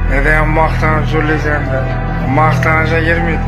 Neden maqtanıp söyleyeceğim de maqtanışa girmeydi.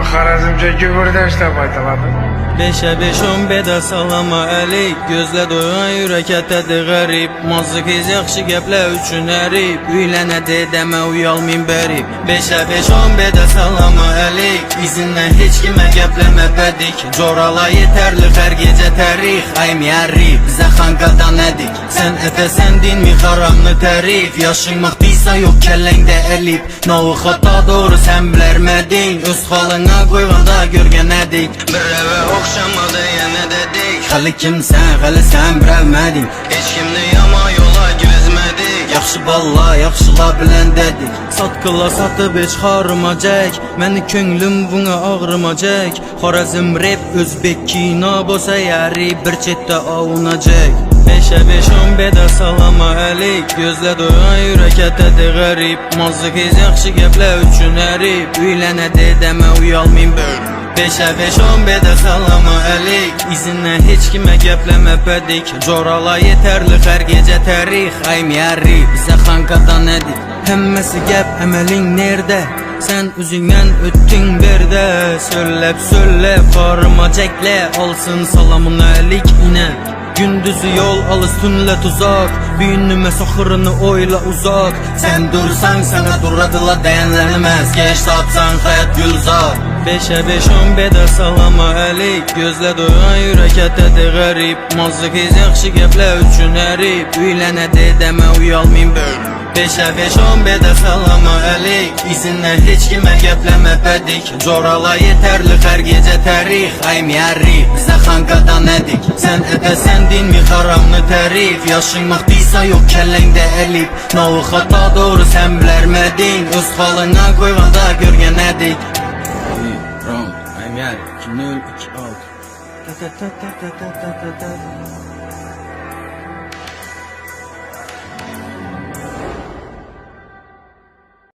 Xarazmca gübürde işlep aytıladı. 5'e 5 10 beda salama alik. Gözlə doyan yürək ətədir qərib. Mazıq iz yaxşı gəplə üçün ərib. Üylənədi demə uyalmayın bərib. 5'e 5 10 beda salama alik. İzindən heç kimə gəpləmə bədik. Corala yetərli hər gecə tərix. Aym yarrib bizə xanqadan ədik. Sən ətəsən dinmi xaramlı tərif. Yaşın maqdiysa yox kəlləngdə əlib. Nağı xata doğru sən bilərmədin. Öz xalına qoyğanda görgənədik. Bir evə oxşamadı yenə dedik. Xəli kimsən, xəli sən bilmədin. Heç kimni yama yola gözmədik. Yaxşı balla, yaxşıla bilən dedik. Satqıla satıb heç xarımacaq. Məni könlüm buna ağrımacaq. Xorazm rap özbek kino bolsa yari bir chetdə avunacaq. 5'e 5 10 beda salama alik. Gözlə doyan yürək ətədir qərib. Mazıq iz yaxşı gəplə üçün ərib. Üylənədi demə uyalmayın bölüm. 5'e 5 10 beda salama alik. İzindən heç kimə gəpləmə bədik. Corala yetərli hər gecə tərix. Aym yarri bizə xanqadan ədik. Həmməsi gəp əməlin nerdə? Sən üzündən ötdün berdə. Söyləb xarımacaqlə alsın salamın əlik inə. Gündüzü yol alız tünlə tuzak. Büyünümə soxırını oyla uzak. Sən dursan sana duradıla dəyənlənməz. Geç tapsan həyat gülzar. 5'e 5 10 beda salama alik. Gözlə doyan yürək ətədir qərib. Mazıq iz yaxşı gəplə üçün ərib. Üylənədi demə uyalmayın bölüm. 5'e 5 10 beda salama alik. İzindən heç kimə gəpləmə bədik. Corala yetərli hər gecə tərix. Aym yarri bizə xanqadan ədik. Sən ətəsən dinmi xaramlı tərif. Yaşın maqdiysa yox kəlləngdə əlib. Nağı xata doğru sən bilərmədin. Öz xalına qoyğanda görgənədik. Aym yarri 2-0 2-6.